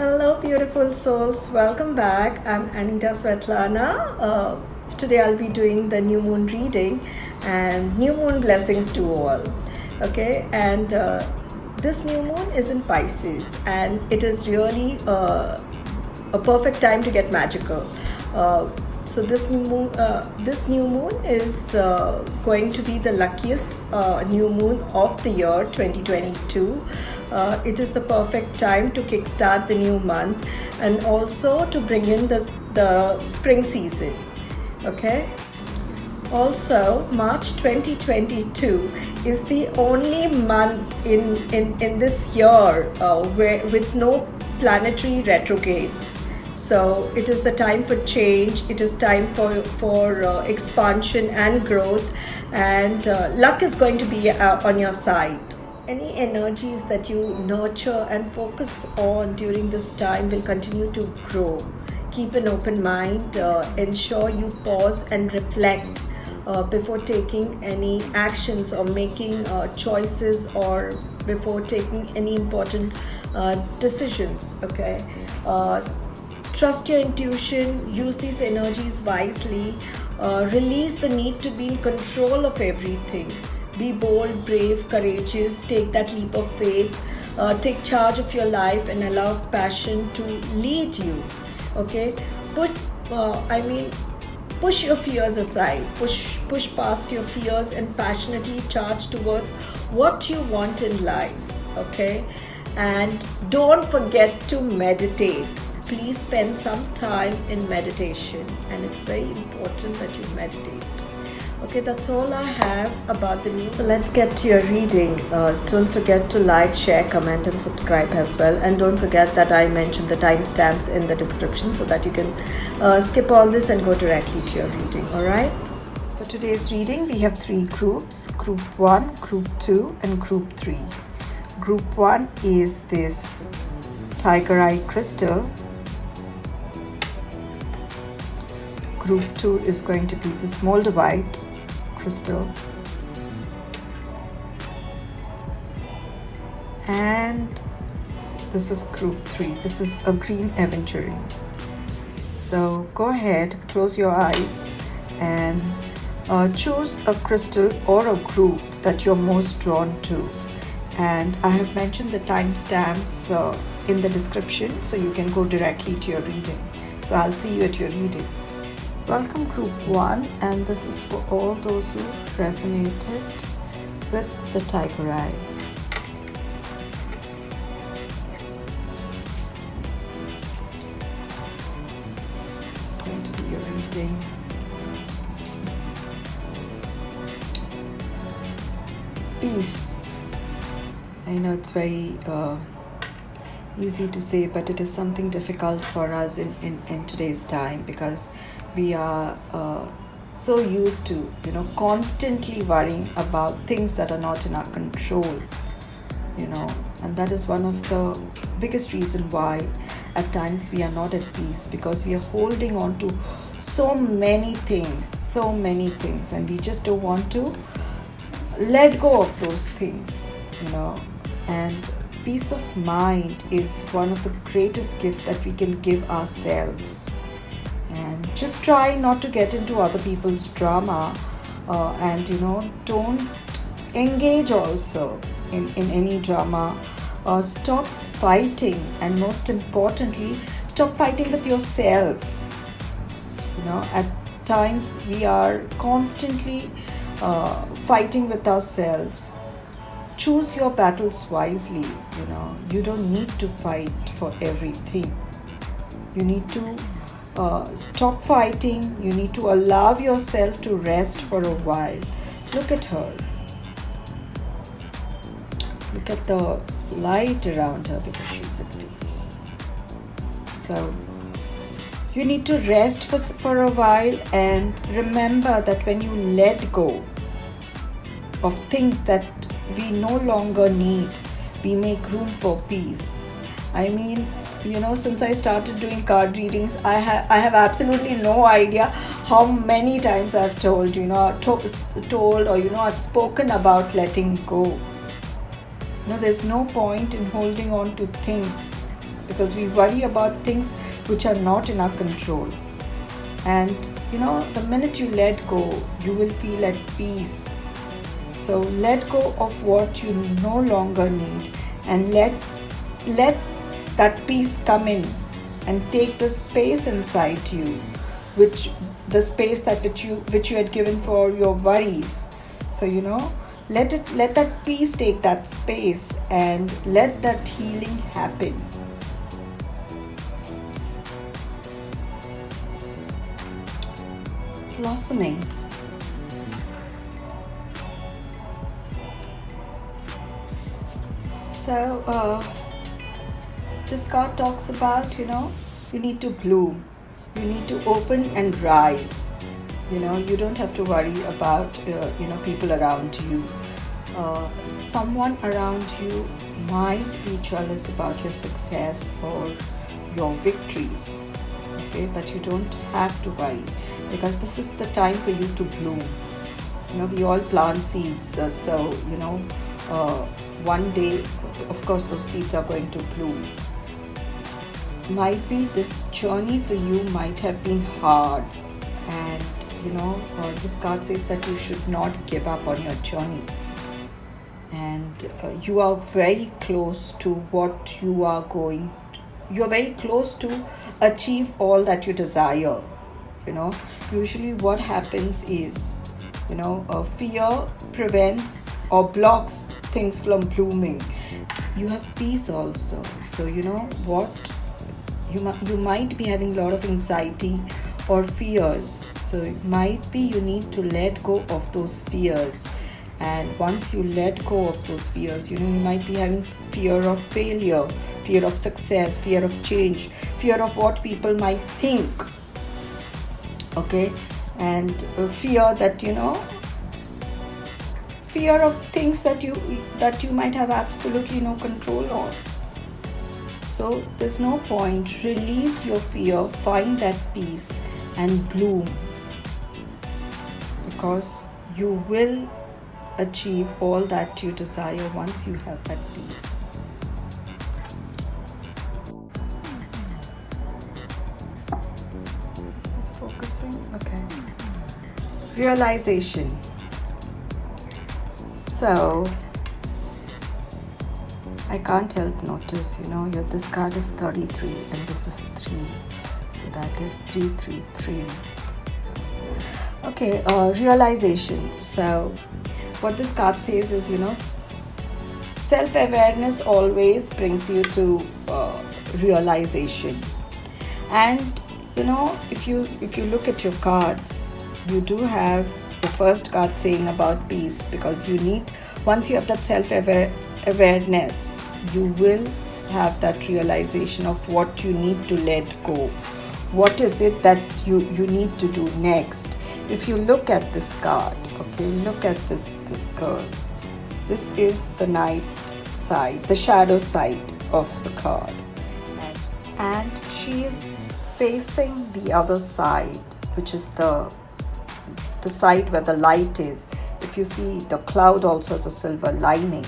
Hello, beautiful souls. Welcome back. I'm Anita Svetlana. Today I'll be doing the new moon reading and new moon blessings to all. Okay, and this new moon is in Pisces, and it is really a perfect time to get magical. So this new moon is going to be the luckiest new moon of the year 2022. It is the perfect time to kickstart the new month and also to bring in the spring season. Okay. Also, March 2022 is the only month in this year with no planetary retrogrades. So it is the time for change. It is time for expansion and growth, and luck is going to be on your side. Any energies that you nurture and focus on during this time will continue to grow. Keep an open mind. Ensure you pause and reflect before taking any actions or making choices, or before taking any important decisions. Okay. Trust your intuition, use these energies wisely, release the need to be in control of everything. Be bold, brave, courageous, take that leap of faith, take charge of your life and allow passion to lead you. Okay? Push your fears aside, push past your fears and passionately charge towards what you want in life. Okay? And don't forget to meditate. Please spend some time in meditation, and it's very important that you meditate. Okay, that's all I have about the news. So let's get to your reading. Don't forget to like, share, comment and subscribe as well, and don't forget that I mentioned the timestamps in the description so that you can skip all this and go directly to your reading. Alright, for today's reading we have 3 groups: Group 1, Group 2 and Group 3. Group 1 is this tiger eye crystal. Group 2 is going to be this moldavite crystal. And this is Group 3. This is a green aventurine. So go ahead, close your eyes and choose a crystal or a group that you're most drawn to. And I have mentioned the timestamps in the description, so you can go directly to your reading. So I'll see you at your reading. Welcome Group 1, and this is for all those who resonated with the tiger eye. This is going to be your reading. Peace. I know it's very easy to say, but it is something difficult for us in today's time, because we are so used to constantly worrying about things that are not in our control, and that is one of the biggest reason why at times we are not at peace, because we are holding on to so many things, and we just don't want to let go of those things, and peace of mind is one of the greatest gifts that we can give ourselves. And just try not to get into other people's drama, and don't engage also in any drama. Stop fighting, and most importantly, stop fighting with yourself. At times we are constantly fighting with ourselves. Choose your battles wisely. You don't need to fight for everything. You need to stop fighting. You need to allow yourself to rest for a while. Look at her. Look at the light around her, because she's at peace. So you need to rest for a while, and remember that when you let go of things that we no longer need, we make room for peace. Since I started doing card readings, I have absolutely no idea how many times I've told, I've spoken about letting go. There's no point in holding on to things because we worry about things which are not in our control. And the minute you let go, you will feel at peace. So let go of what you no longer need, and let that peace come in and take the space inside you, which the space which you had given for your worries. So let that peace take that space, and let that healing happen. Blossoming. So this card talks about you need to bloom, you need to open and rise. You don't have to worry about people around you. Someone around you might be jealous about your success or your victories, okay, but you don't have to worry, because this is the time for you to bloom. We all plant seeds, so one day, of course, those seeds are going to bloom. Might be this journey for you might have been hard, and this card says that you should not give up on your journey, and you are very close to what you're very close to achieve all that you desire. Usually what happens is fear prevents or blocks things from blooming. You have peace also, so what you might be having a lot of anxiety or fears, so it might be you need to let go of those fears. And once you let go of those fears, you might be having fear of failure, fear of success, fear of change, fear of what people might think, okay, and fear that fear of things that you might have absolutely no control on. So there's no point. Release your fear, find that peace, and bloom, because you will achieve all that you desire once you have that peace. This is focusing. Okay. Realization. So I can't help notice, this card is 33 and this is 3. So that is 333. Okay, realization. So what this card says is, self-awareness always brings you to realization. And if you look at your cards, you do have the first card saying about peace, because once you have that self-awareness, you will have that realization of what you need to let go. What is it that you need to do next? If you look at this card, okay, look at this girl. This is the night side, the shadow side of the card. And she is facing the other side, which is the side where the light is. If you see, the cloud also has a silver lining.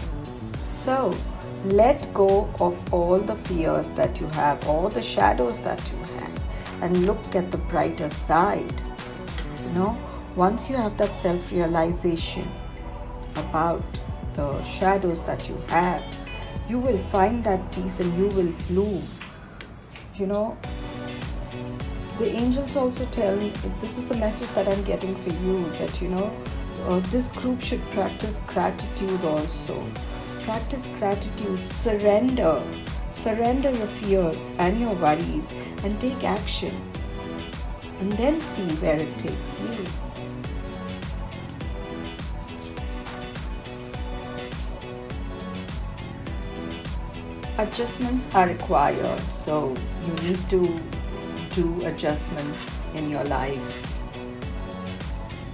So let go of all the fears that you have, all the shadows that you have, and look at the brighter side. Once you have that self-realization about the shadows that you have, you will find that peace and you will bloom. The angels also tell me, this is the message that I'm getting for you, that this group should practice gratitude also. Practice gratitude, surrender your fears and your worries, and take action, and then see where it takes you. Adjustments are required, so you need to do adjustments in your life.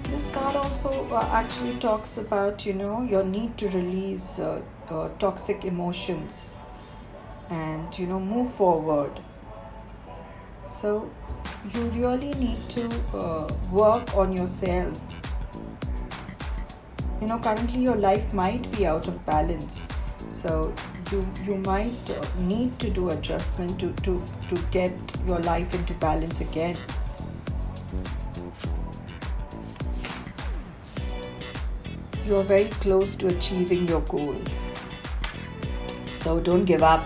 This card also actually talks about your need to release toxic emotions and move forward. So you really need to work on yourself. Currently your life might be out of balance, so you might need to do adjustment to get your life into balance again. You are very close to achieving your goal, so don't give up.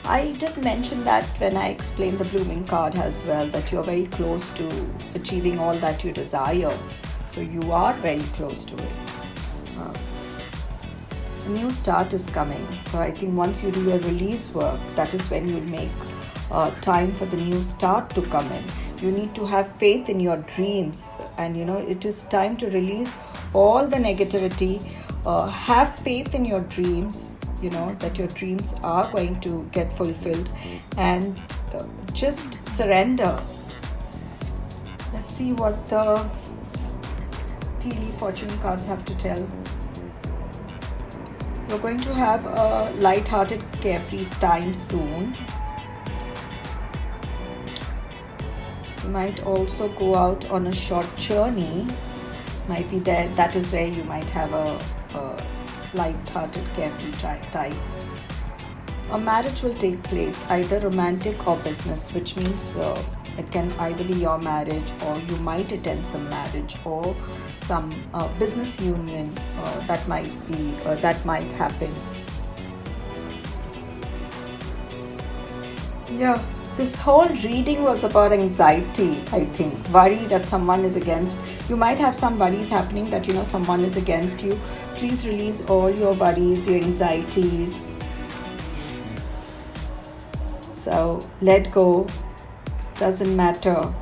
I did mention that when I explained the blooming card as well, that you're very close to achieving all that you desire. So you are very close to it. A new start is coming. So I think once you do your release work, that is when you'll make time for the new start to come in. You need to have faith in your dreams, and it is time to release all the negativity. Have faith in your dreams, that your dreams are going to get fulfilled, and just surrender. Let's see what the tea leaf fortune cards have to tell. You're going to have a light-hearted, carefree time soon. You might also go out on a short journey. Might be there. That is where you might have a light-hearted, carefree time. A marriage will take place, either romantic or business, which means it can either be your marriage, or you might attend some marriage, or some business union that might happen. Yeah. This whole reading was about anxiety, I think. Worry that someone is against. You might have some worries happening that, someone is against you. Please release all your worries, your anxieties. So let go. Doesn't matter.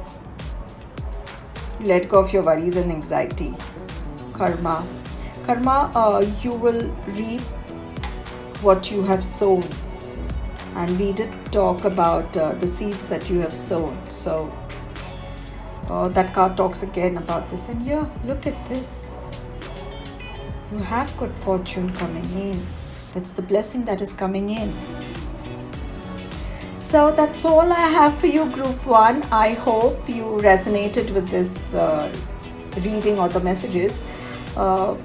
Let go of your worries and anxiety. Karma. You will reap what you have sown. And we did talk about the seeds that you have sown. So that card talks again about this. And yeah, look at this. You have good fortune coming in. That's the blessing that is coming in. So that's all I have for you, Group 1. I hope you resonated with this reading or the messages. I'll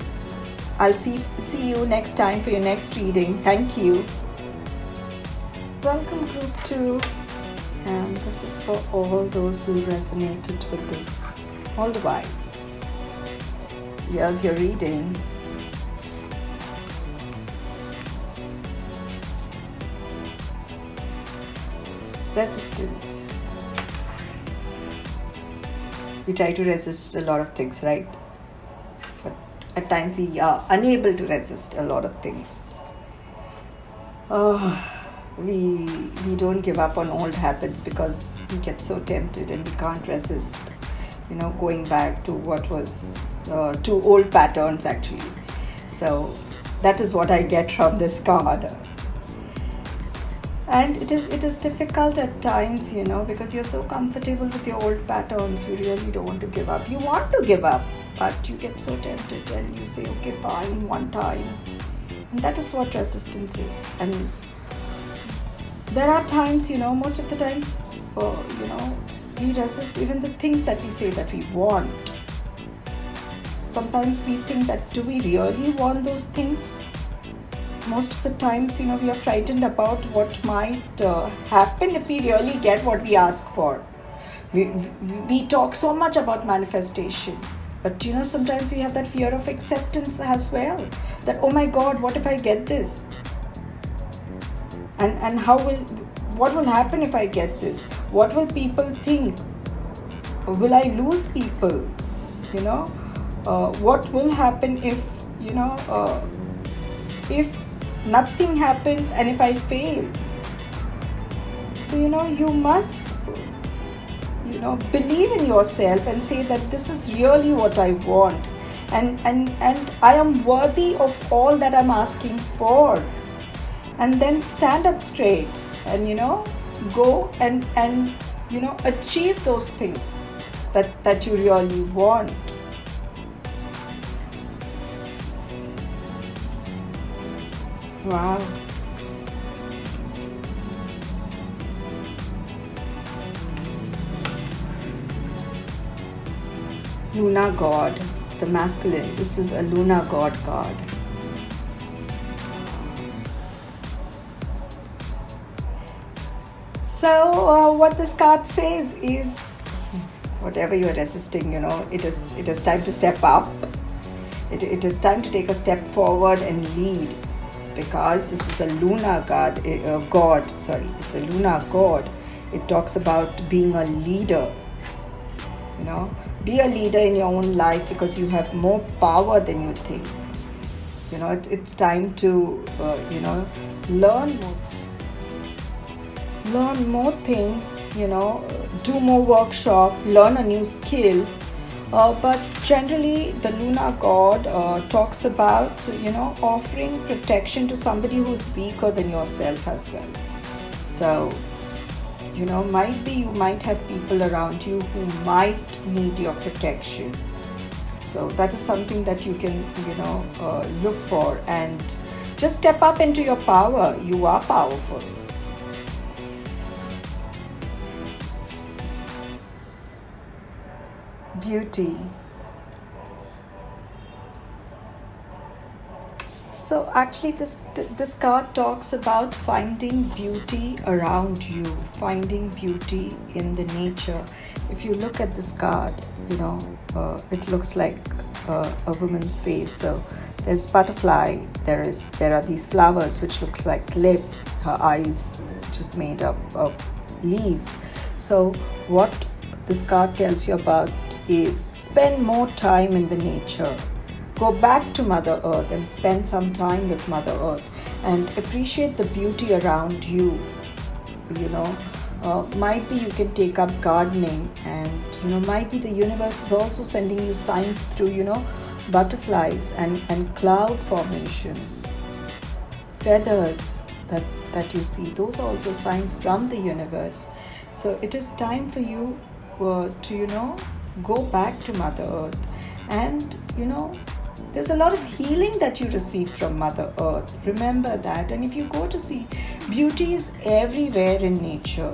see you next time for your next reading. Thank you. Welcome, Group 2, and this is for all those who resonated with this all the while. So here's your reading. Resistance. We try to resist a lot of things, right? But at times we are unable to resist a lot of things. We don't give up on old habits because we get so tempted and we can't resist, going back to what was to old patterns actually. So that is what I get from this card. And it is difficult at times, because you're so comfortable with your old patterns. You really don't want to give up. You want to give up, but you get so tempted and you say, okay, fine, one time. And that is what resistance is. And there are times, most of the times, we resist even the things that we say that we want. Sometimes we think that, do we really want those things? Most of the times, we are frightened about what might happen if we really get what we ask for. We talk so much about manifestation, but sometimes we have that fear of acceptance as well. That, oh my God, what if I get this? And what will happen if I get this? What will people think? Will I lose people? What will happen if nothing happens and if I fail? So you must believe in yourself and say that this is really what I want, and I am worthy of all that I'm asking for. And then stand up straight and go and achieve those things that you really want. Wow. Luna God, the masculine. This is a Luna God card. So what this card says is, whatever you're resisting, it is time to step up. It is time to take a step forward and lead, because this is a lunar god. Sorry, it's a lunar god. It talks about being a leader. Be a leader in your own life, because you have more power than you think. It's time to learn more things, do more workshop, learn a new skill. But generally, the lunar god talks about, offering protection to somebody who's weaker than yourself as well. So, might be you might have people around you who might need your protection. So that is something that you can, look for, and just step up into your power. You are powerful. Beauty. So actually this card talks about finding beauty around you, finding beauty in the nature. If you look at this card, it looks like a woman's face. So there's butterfly, there are these flowers which look like lip, her eyes, which is made up of leaves. So what this card tells you about is spend more time in the nature. Go back to Mother Earth and spend some time with Mother Earth and appreciate the beauty around you. Might be you can take up gardening, and might be the universe is also sending you signs through butterflies and cloud formations, feathers that you see. Those are also signs from the universe. So it is time for you to go back to Mother Earth, and there's a lot of healing that you receive from Mother Earth. Remember that. And if you go to see, beauty is everywhere in nature,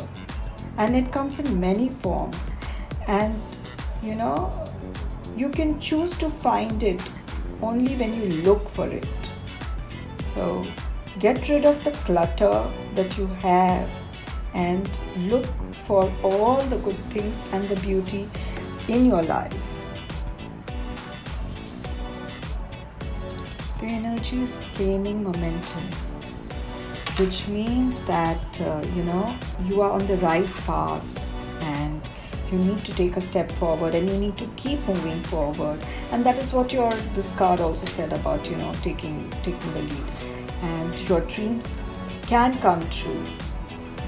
and it comes in many forms, and you can choose to find it only when you look for it. So get rid of the clutter that you have and look for all the good things and the beauty in your life. The energy is gaining momentum, which means that you are on the right path, and you need to take a step forward, and you need to keep moving forward. And that is what this card also said about taking the lead, and your dreams can come true.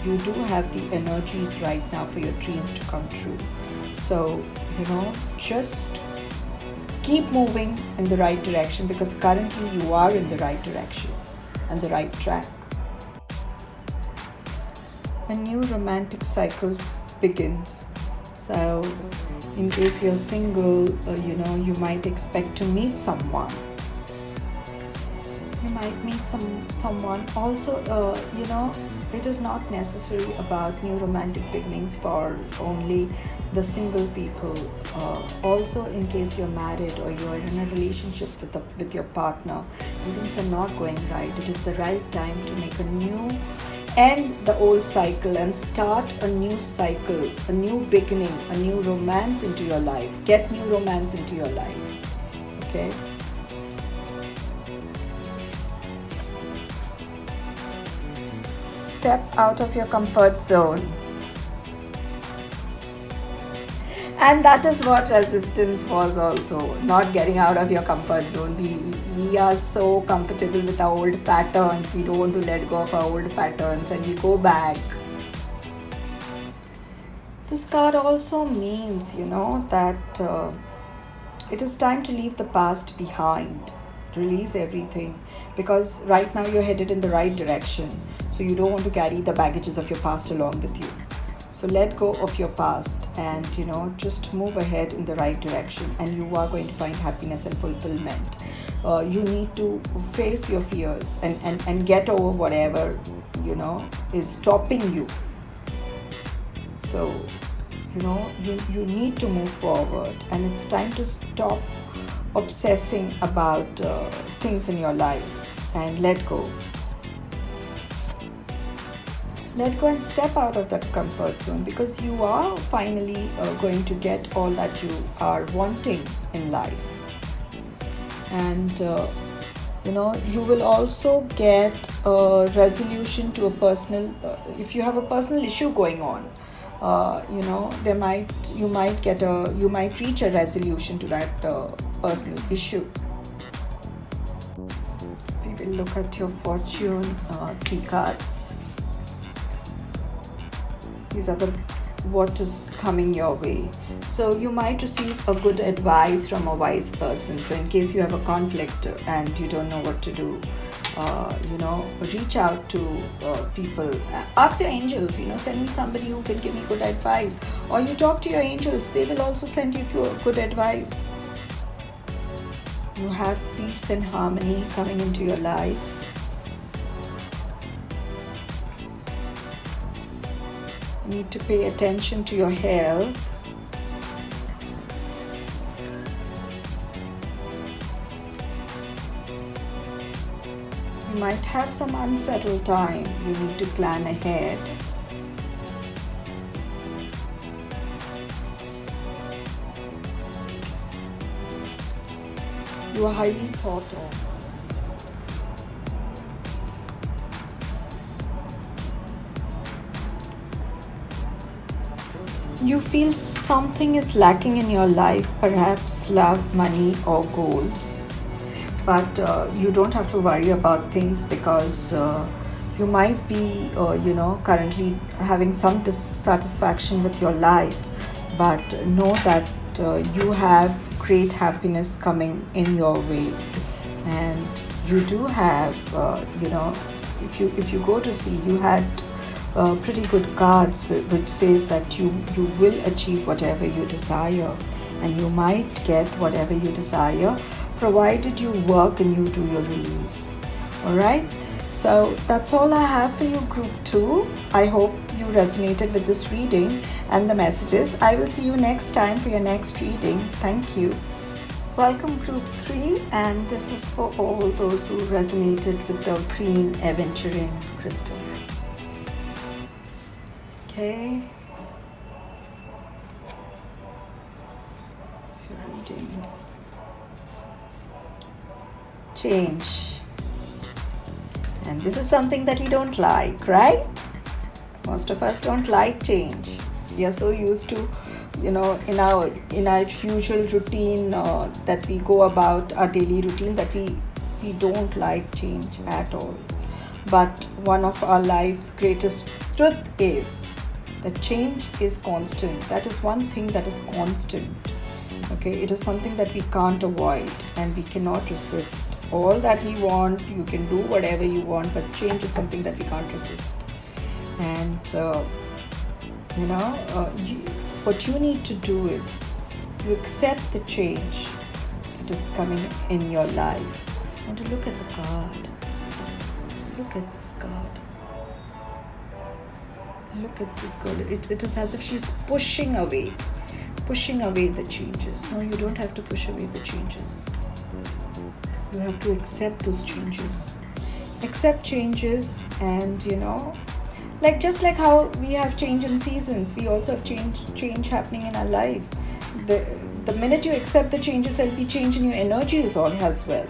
You do have the energies right now for your dreams to come true. So just keep moving in the right direction, because currently you are in the right direction and the right track. A new romantic cycle begins. So in case you're single, you might expect to meet someone. You might meet someone. Also, it is not necessary about new romantic beginnings for only the single people. Also, in case you're married or you're in a relationship with your partner, things are not going right. It is the right time to make end the old cycle and start a new cycle, a new beginning, a new romance into your life. Get new romance into your life. Okay? Step out of your comfort zone. And that is what resistance was also, not getting out of your comfort zone. We are so comfortable with our old patterns. We don't want to let go of our old patterns, and we go back. This card also means, that it is time to leave the past behind. Release everything, because right now you're headed in the right direction. So you don't want to carry the baggages of your past along with you. So let go of your past and, just move ahead in the right direction, and you are going to find happiness and fulfillment. You need to face your fears and get over whatever, is stopping you. So, you need to move forward, and it's time to stop obsessing about things in your life and let go. Let go and step out of that comfort zone, because you are finally going to get all that you are wanting in life. And you will also get a resolution to a personal, if you have a personal issue going on, you might reach a resolution to that personal issue. We will look at your fortune 3 cards. These are what is coming your way. So you might receive a good advice from a wise person. So in case you have a conflict and you don't know what to do, reach out to people. Ask your angels, send me somebody who can give me good advice. Or you talk to your angels, they will also send you good advice. You have peace and harmony coming into your life. You need to pay attention to your health. You might have some unsettled time. You need to plan ahead. You are highly thought of. You feel something is lacking in your life, perhaps love, money, or goals. But you don't have to worry about things, because you might be, currently having some dissatisfaction with your life. But know that you have great happiness coming in your way. And you do have, if you go to see, you had pretty good cards which says that you will achieve whatever you desire, and you might get whatever you desire, provided you work and you do your release. Alright, so that's all I have for you, Group 2. I hope you resonated with this reading and the messages. I will see you next time for your next reading. Thank you. Welcome, Group 3, and this is for all those who resonated with the green aventurine crystal. Okay, that's your reading. Change. And this is something that we don't like, right? Most of us don't like change. We are so used to, in our usual routine that we go about, our daily routine, that we don't like change at all. But one of our life's greatest truth is that change is constant. That is one thing that is constant. Okay, it is something that we can't avoid and we cannot resist. All that we want, you can do whatever you want, but change is something that we can't resist. And what you need to do is you accept the change that is coming in your life. I want to look at the card. Look at this card. Look at this girl. It is as if she's pushing away the changes. No, you don't have to push away the changes. You have to accept those changes. Accept changes, and just like how we have change in seasons, we also have change happening in our life. The minute you accept the changes, there'll be change in your energies as well.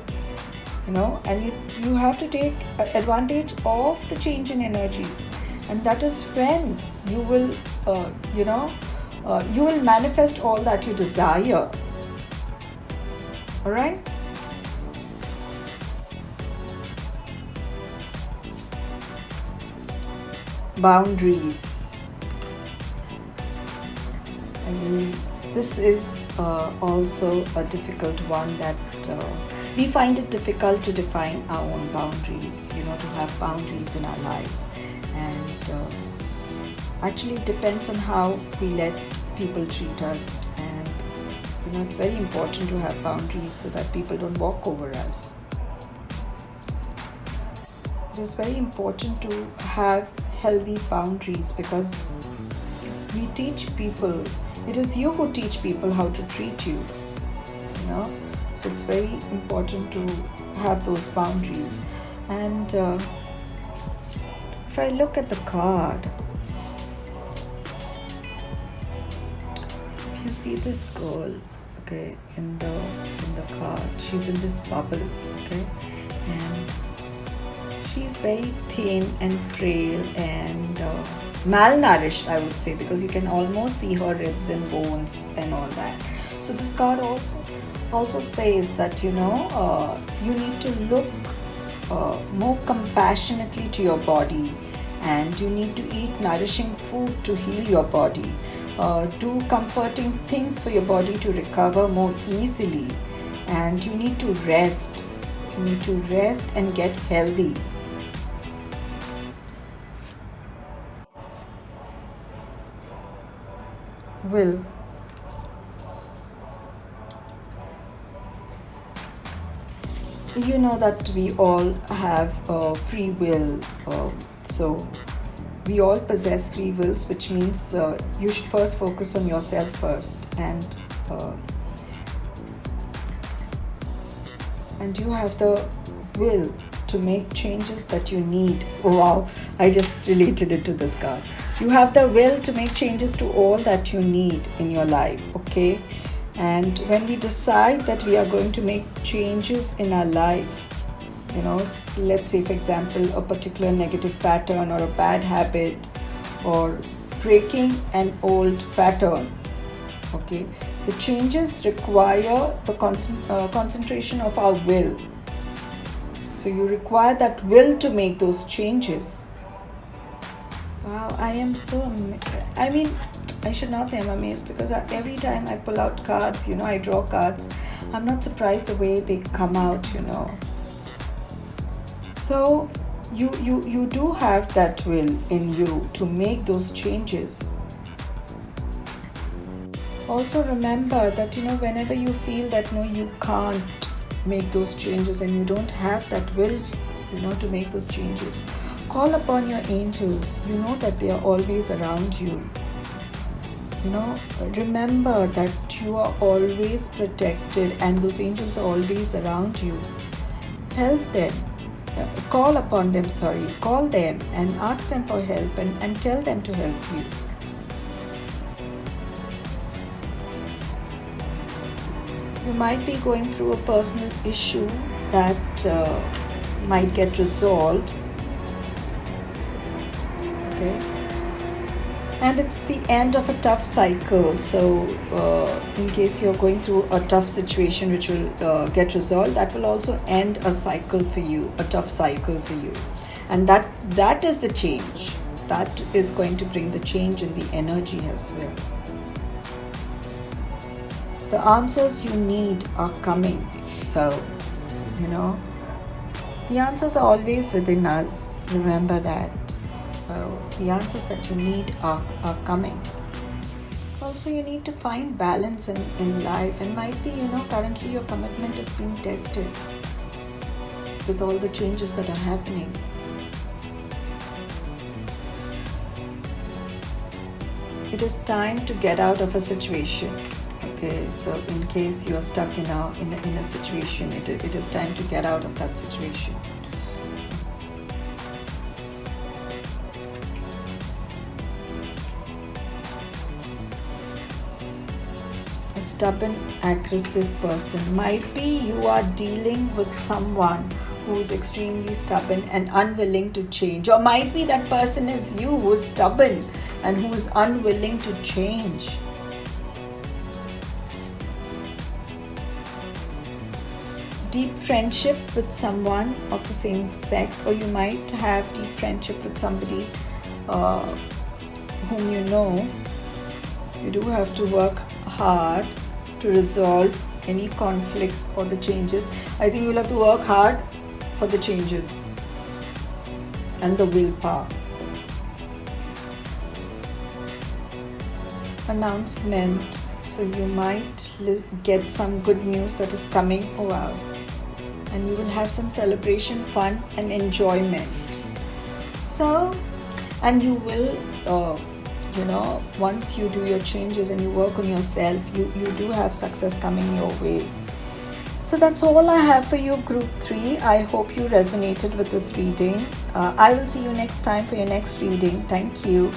And you have to take advantage of the change in energies. And that is when you will, you will manifest all that you desire. All right? Boundaries. This is also a difficult one, that we find it difficult to define our own boundaries, to have boundaries in our life. And actually it depends on how we let people treat us. And it's very important to have boundaries so that people don't walk over us. It is very important to have healthy boundaries, because we teach people, it is you who teach people how to treat you, so it's very important to have those boundaries. And if I look at the card, if you see this girl, okay, in the card, she's in this bubble, okay, and she's very thin and frail and malnourished, I would say, because you can almost see her ribs and bones and all that. So this card also says that you need to look more compassionately to your body, and you need to eat nourishing food to heal your body. Do comforting things for your body to recover more easily, and you need to rest. You need to rest and get healthy. Will. You know that we all have free will, so we all possess free wills, which means you should first focus on yourself first, and you have the will to make changes that you need. Oh, wow, I just related it to this card. You have the will to make changes to all that you need in your life, okay? And when we decide that we are going to make changes in our life, let's say, for example, a particular negative pattern or a bad habit, or breaking an old pattern, okay, the changes require the concentration of our will. So you require that will to make those changes. Wow, I am so I should not say I'm amazed, because every time I pull out cards, I draw cards, I'm not surprised the way they come out, So you do have that will in you to make those changes. Also remember that, whenever you feel that you can't make those changes and you don't have that will, to make those changes, call upon your angels. You know that they are always around you. Remember that you are always protected and those angels are always around you. Help them. Call them and ask them for help and tell them to help you. You might be going through a personal issue that might get resolved. Okay? And it's the end of a tough cycle. So in case you're going through a tough situation which will get resolved, that will also end a cycle for you, a tough cycle for you. And that is the change. That is going to bring the change in the energy as well. The answers you need are coming. So, the answers are always within us. Remember that. So the answers that you need are coming. Also, you need to find balance in life, and might be, currently your commitment is being tested with all the changes that are happening. It is time to get out of a situation. Okay, so in case you are stuck in a situation, it is time to get out of that situation. A stubborn, aggressive person. Might be you are dealing with someone who is extremely stubborn and unwilling to change, or might be that person is you who is stubborn and who is unwilling to change. Deep friendship with someone of the same sex, or you might have deep friendship with somebody whom you know. You do have to work hard to resolve any conflicts or the changes. I think you'll have to work hard for the changes and the willpower. Announcement. So you might get some good news that is coming. Oh wow. And you will have some celebration, fun and enjoyment. So, and you will, once you do your changes and you work on yourself, you do have success coming your way. So that's all I have for you, Group 3. I hope you resonated with this reading. I will see you next time for your next reading. Thank you.